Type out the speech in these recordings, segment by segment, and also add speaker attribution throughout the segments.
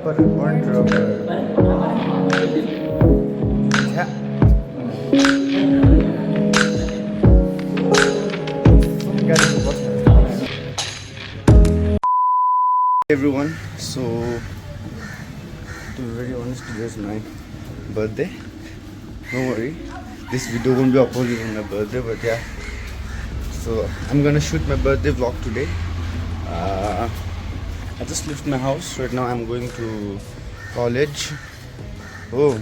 Speaker 1: But burnt rubber. Yeah. Everyone, so to be very honest, today is my birthday. Don't worry, this video won't be uploaded on my birthday, but yeah. So I'm gonna shoot my birthday vlog today. I just left my house. Right now I'm going to college. Oh,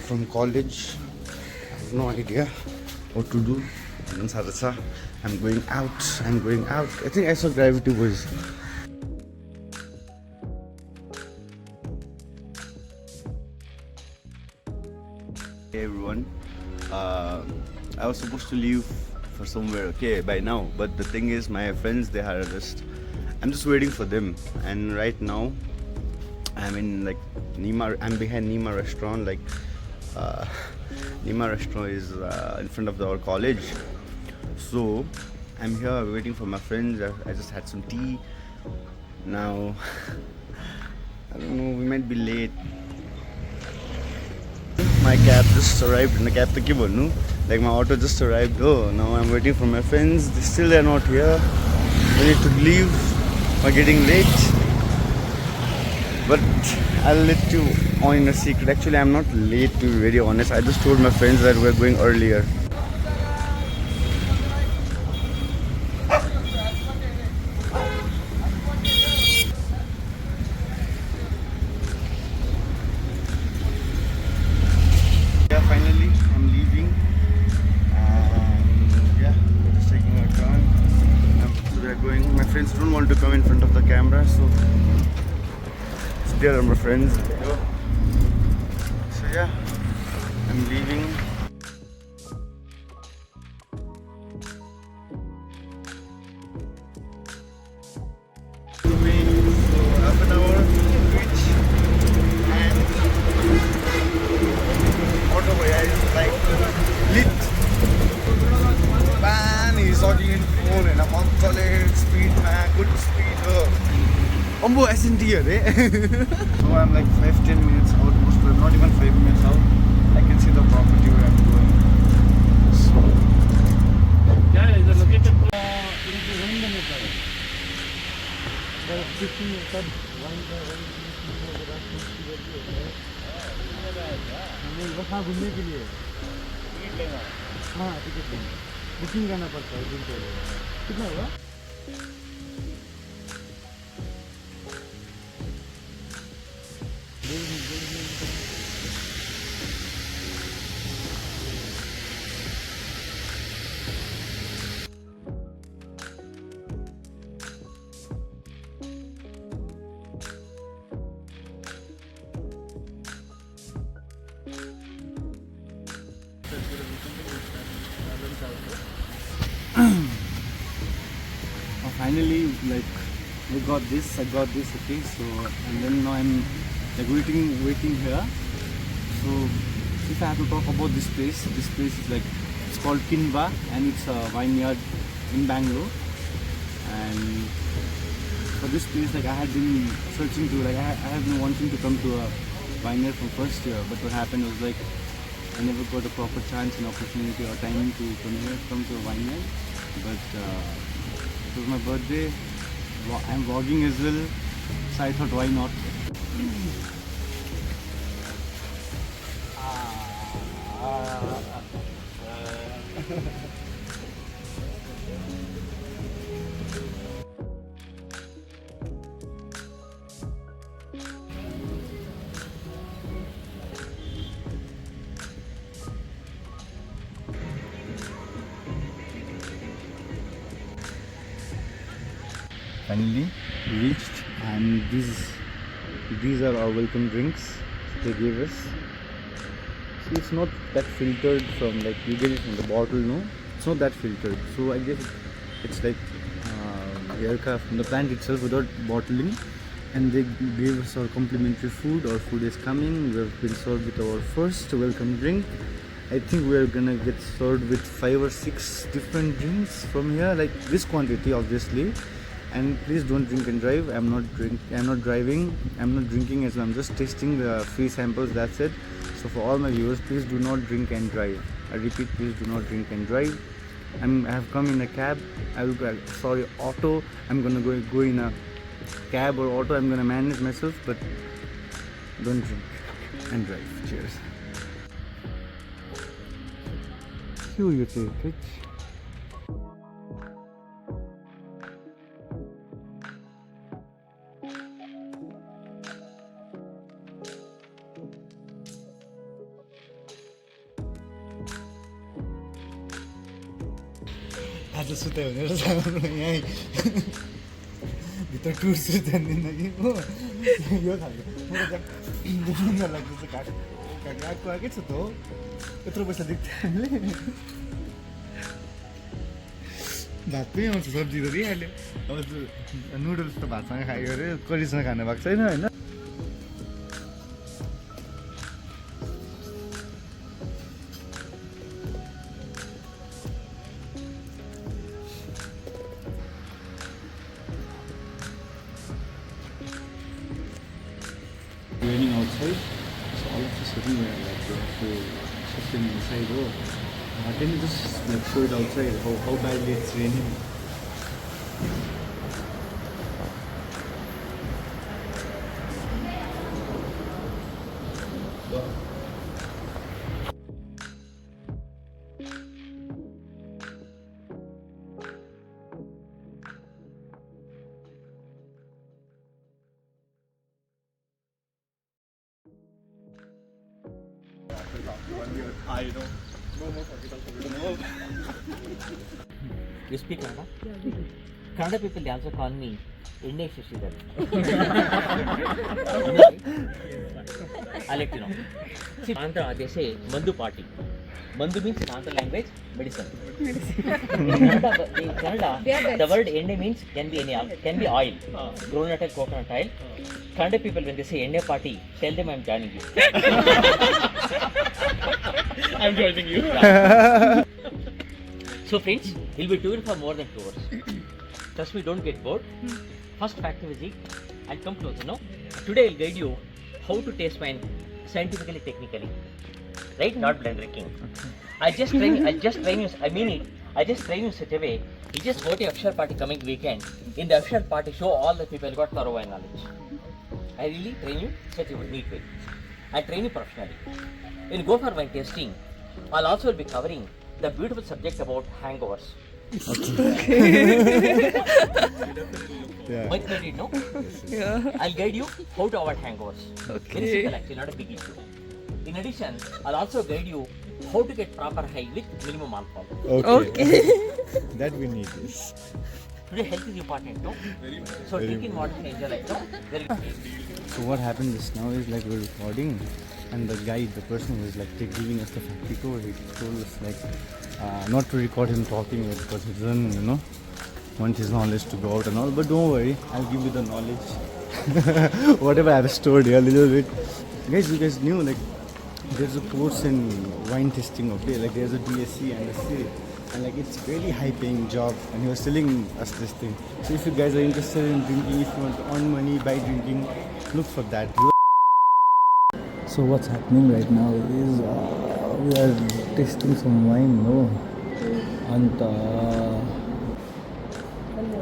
Speaker 1: from college, I have no idea what to do. I'm going out. I think I saw Gravity Boys. Hey everyone, I was supposed to leave for somewhere, okay, by now, but the thing is, my friends, they are just, I'm just waiting for them. And right now I'm in like Nima, I'm behind Nima restaurant. Like Nima restaurant is in front of our college, so I'm here waiting for my friends. I just had some tea now. I don't know, we might be late. My cab just arrived. My cab like my auto just arrived. Oh, now I'm waiting for my friends. They're not here. I need to leave. We're getting late. But I'll let you on in a secret. Actually, I'm not late, to be very honest. I just told my friends that we're going earlier. Yeah, finally, I'm leaving. Yeah, we're just taking our turn. So we're going. My friends don't want to come in front of the camera, so there are my friends. So yeah, I'm leaving. So half an hour reach, and motorway is like lit. Man, he's talking in phone and I'm on solid speed, man, good speed. Ombo SNT here, eh? So I'm like 5-10 minutes out, most probably not even 5 minutes out. I can see the property where I'm going. So
Speaker 2: yeah, it's located in वहाँ घूमने के लिए हाँ ticket booking करना पड़ता है दिन के लिए कितना हुआ finally, like I got this, okay, so and then now I'm like waiting here. So if I have to talk about this place is like, it's called Kinva and it's a vineyard in Bangalore. And for this place, like I had been searching to, like I have been wanting to come to a vineyard from first year, but what happened was like I never got a proper chance and opportunity or time to come to a vineyard. But it was my birthday, I'm vlogging as well, so I thought why not. Finally reached, and these are our welcome drinks they gave us. See, it's not that filtered from, like you get it from the bottle, no, it's not that filtered. So I guess it's like Yerka from the plant itself without bottling. And they gave us our complimentary food. Our food is coming. We have been served with our first welcome drink. I think we are gonna get served with 5 or 6 different drinks from here, like this quantity obviously. And please don't drink and drive. I'm not driving. I'm not drinking as well. I'm just tasting the free samples. That's it. So for all my viewers, please do not drink and drive. I repeat, please do not drink and drive. I have come in a cab. Auto. I'm gonna go in a cab or auto. I'm gonna manage myself, but don't drink and drive. Cheers. Cue you take it. आज सुत्यो भनेर जानु यहीँ भित्र टुर सुत्दैन कि हो यो खालको लाग्दैछ कागको आएकै छ त हो यत्रो पैसा दिएको थियो हामीले भात पनि आउँछ सब्जी त दिइहाल्यो अब नुडल्स त भातसँग खायो अरे करीसँग खानु भएको छैन होइन raining outside, so all of a sudden we are like sitting inside. Oh, can you just like show it outside how badly it's raining?
Speaker 3: You speak Kannada? Kannada people they also call me Indian Shashidhar. I'll let you know. See, Andhra they say Mandu party. Mandu means in Andhra language medicine. In Kannada, the word Ende means can be oil, groundnut and coconut oil. Kannada people when they say Ende party, tell them I'm joining you. I'm joining you. So friends, we'll be touring for more than 2 hours. Trust me, don't get bored. First factory visit and come closer, no? Today I'll guide you how to taste wine scientifically, technically. Right? Not blend drinking. I just train you, I mean it. I just train you in such a way, you just go to offshore party coming weekend. In the offshore party, show all the people got thorough wine knowledge. I really train you such a neat way. I train you professionally. When you go for wine tasting, I'll also be covering the beautiful subject about hangovers.
Speaker 2: Yeah.
Speaker 3: Much needed, no?
Speaker 4: Yeah.
Speaker 3: I'll guide you how to avoid hangovers.
Speaker 4: Okay.
Speaker 3: Very simple actually, not a big issue. In addition, I'll also guide you how to get proper high with minimum alcohol.
Speaker 2: Okay. That we need this.
Speaker 3: Today health is important, no? So drink in water and enjoy life, no? Very good.
Speaker 2: So what happened just now is like we're recording, and the person who was like giving us the factory tour, he told us like not to record him talking because he doesn't, want his knowledge to go out and all. But don't worry, I'll give you the knowledge. Whatever I have stored here a little bit. Guys, you guys knew like there's a course in wine tasting, okay? Like there's a DSC and a C. And like it's really high paying job, and he was telling us this thing. So if you guys are interested in drinking, if you want to earn money by drinking, look for that. So what's happening right now is we are tasting some wine, no? And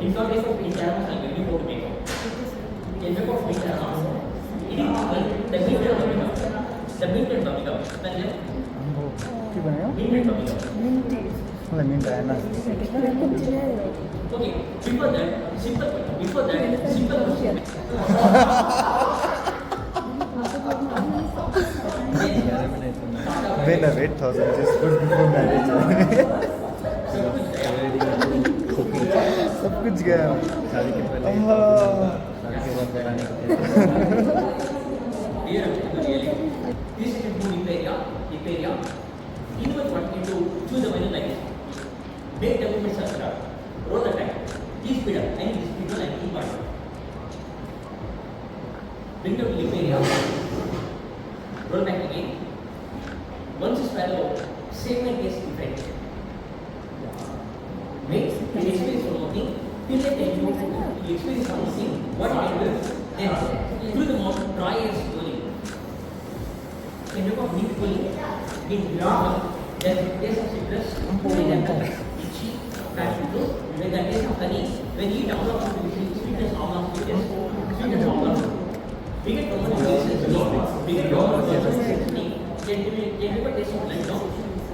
Speaker 3: In short, this is international and very good makeup. In the book of international, it is the mint and bubbling up. The mint and bubbling up.
Speaker 2: के भन्यो?
Speaker 3: Mint and bubbling up.
Speaker 2: मलाई minute आएन
Speaker 3: Okay, before that, simple question.
Speaker 2: When the 8,000 is good before marriage. सब कुछ गया शादी के पहले शादी के बाद कराने के लिए
Speaker 3: Here, really, this is a good area. Even what you do, choose the menu like this. Make the movement circular. Roll the time. Keep speed up. And this people and keep on. Bring the lip area. Roll back again. Once you swallow, same and taste different. Make the experience promoting till the time you you experience one thing, what you can do, then through the mouth, try and slowly. When you go meaningfully, being normal, then the taste of citrus, itchy, passion fruit, when the taste of honey, when you eat amla fruit, sweetness, amla sweetness, sweetness, amla fruit. We get common places, we get common places, then you have a taste of lemon, no?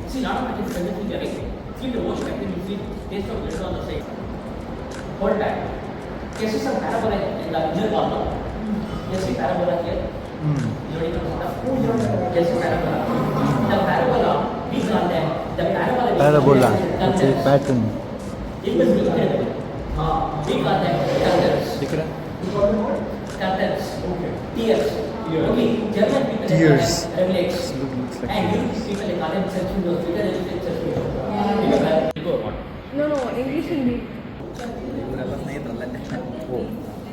Speaker 3: See, lot of people present in the right. Feel the most active, you feel taste of lemon on the side. Hold back. Can you see some parabola in the inner wall, no? Can you see parabola here? Can you see parabola? The parabola, we call them, the parabola.
Speaker 2: Parabola, it's a pattern.
Speaker 3: It was incredible. We call them curtains. Curtains. Tears. Okay, German people
Speaker 2: Tears.
Speaker 3: reflex.
Speaker 2: Looks like
Speaker 3: And English people they call them searching those because they reflect searching. You go what?
Speaker 4: No, English Hindi.
Speaker 5: ಇವರೆಲ್ಲ ಸ್ನೇಹಿತರಲ್ಲೇ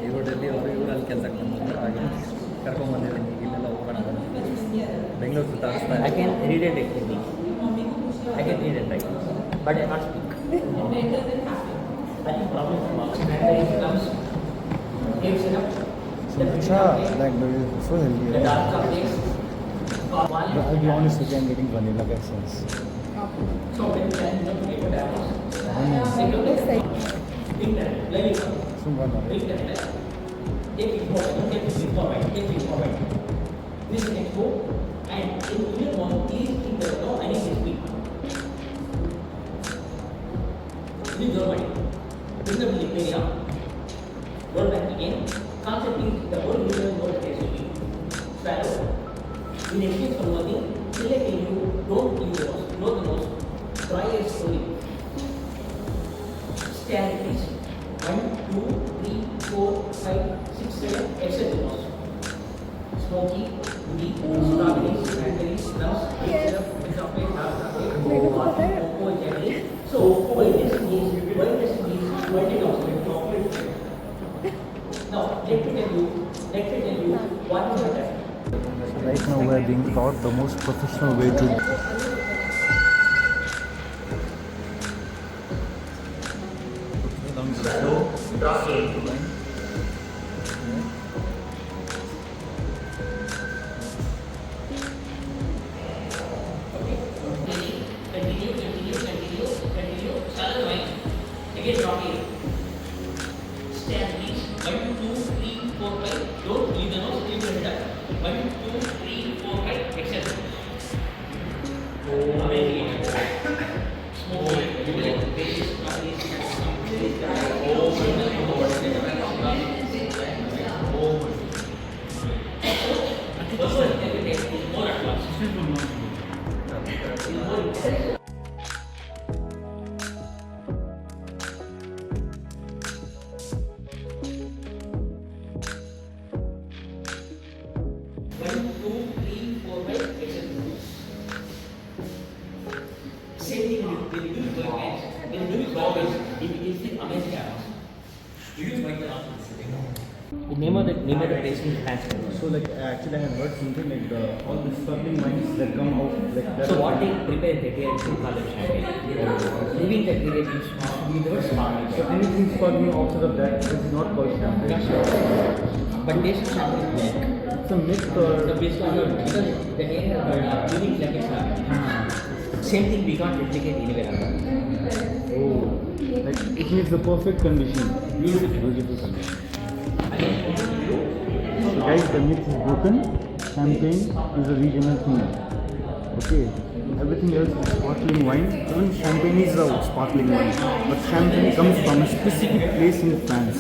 Speaker 5: ಇವರಲ್ಲಿ ಅವರು ಇವರಲ್ಲಿ ಕೆಲಸಕ್ಕೆ ಬಂದರು ಹಾಗೆ ಕರ್ಕೊಂಡ್ಬಂದಿದ್ದೀನಿ ಇಲ್ಲೆಲ್ಲ ಹೋಗೋಣ Bengaluru ಸುತ್ತಾಡಿಸ್ತಾ
Speaker 3: I can read and write Hindi. I can read and write, but I can't speak. I think problem comes. Gives it up.
Speaker 2: Like so healthy.
Speaker 3: The dark chocolates.
Speaker 2: But I'll be honest with you, I'm getting vanilla essence.
Speaker 3: So when you can get what happens. It looks like bring that, let it go. Bring that, take it forward, take it forward. This next go, and in your one, please think that no, I need to speak. This is your money. Bring the lip area. Roll back again. Concentrating the whole human word casually. Swallow. In exchange for nothing, select a you, don't leave the nose, blow the nose, try it slowly. Stand please. 1, 2, 3, 4, 5, 6, 7, exit the nose. Smoky, woody, strawberries, cranberries, nuts, syrup, chocolate, dark chocolate, water, cocoa, jelly. So, whiteness means white chocolate. Now, let me tell you what is that.
Speaker 2: Right now we are being taught the most professional way to
Speaker 3: Continue. Shallow wine. Again, drop it. Stand please. 1, 2, 3, 4, 5. Don't leave the nose, leave the head up. 1, 2, 3, 4, 5. Exhale. Amazing. Smoke. Basis, more advanced. Name of the place in France.
Speaker 2: so like actually I have heard something like all the sparkling wines that come out like that.
Speaker 3: So what they prepare the day to call it champagne. Leaving the period is the word sparkling.
Speaker 2: So anything sparkling outside of that is not called champagne.
Speaker 3: But taste of champagne is milk.
Speaker 2: It's a myth or
Speaker 3: The base one because the air has got unique like it's same thing we can't replicate anywhere else.
Speaker 2: oh, like it needs the perfect condition. Beautiful condition. So guys, the myth is broken. Champagne is a regional thing. Okay, everything else is sparkling wine. Even champagne is a sparkling wine, but champagne comes from a specific place in France.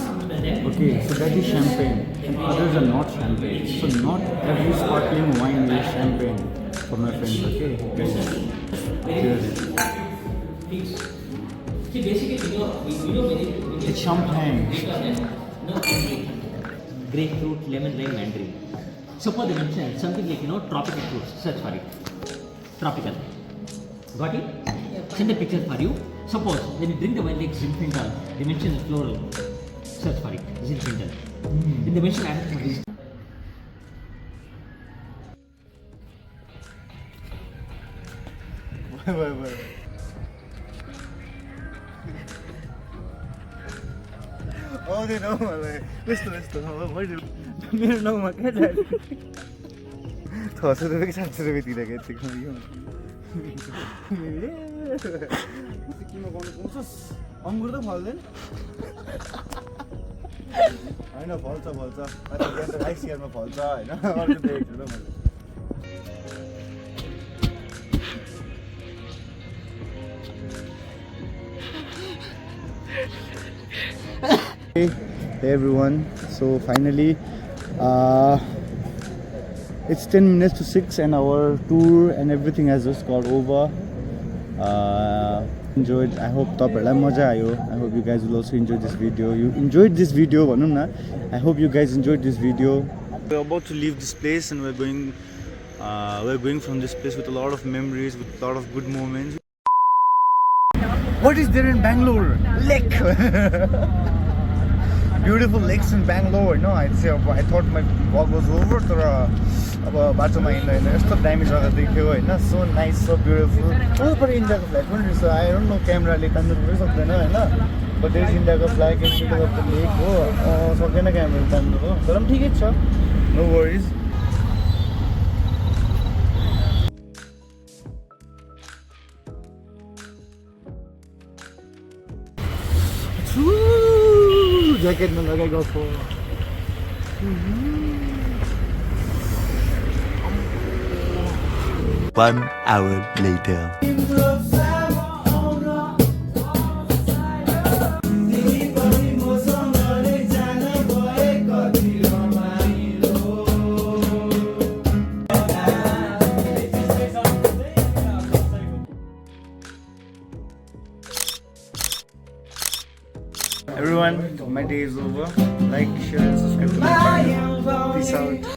Speaker 2: Okay, so that is champagne, and others are not champagne. So not every sparkling wine is champagne. For my friends, okay. Cheers.
Speaker 3: See, basically, we know
Speaker 2: It's champagne.
Speaker 3: No, grapefruit, lemon, lime, mandarin. Suppose they mention something like tropical fruits. Search for it. Tropical. Got it? Send a picture for you. Suppose when you drink the wine like Zinfandel, they mention the floral. Search for it. Zinfandel. Then they mention for this.
Speaker 1: आउँदैन हौ मलाई कस्तो यस्तो मैले मेरो नाउँमा क्या छ 600 रुपियाँ कि 700 रुपियाँ तिरेको यतिको
Speaker 2: किमा गर्नु पाउँछस् अङ्गुर त फल्दैन
Speaker 1: होइन फल्छ राइस इयरमा फल्छ होइन अर्को देखेको छु मैले Hey everyone, so finally it's 10 minutes to 6 and our tour and everything has just got over. Enjoyed. I hope तपाईहरुलाई मजा आयो. I hope you guys will also enjoy this video. You enjoyed this video भनौं न. I hope you guys enjoyed this video. We're about to leave this place and we're going from this place with a lot of memories, with a lot of good moments. What is there in Bangalore? Lake. Beautiful lakes in Bangalore. No, I thought my walk was over. तर अब बाटोमा हिँड्दा यस्तो दामी जग्गा देख्यो होइन so nice, so beautiful. पर इन्डियाको फ्ल्याग पनि रहेछ. I don't know क्यामेराले तान्नु पनि सक्दैन होइन but there is इन्डियाको flag in middle of the lake हो सक्दैन क्यामेराले तान्नु हो तर पनि ठिकै छ. No worries. ज्याकेट नलगाइ गएको
Speaker 4: 1 hour later.
Speaker 1: Everyone, my day is over. Like, share, and subscribe to my channel. Peace out.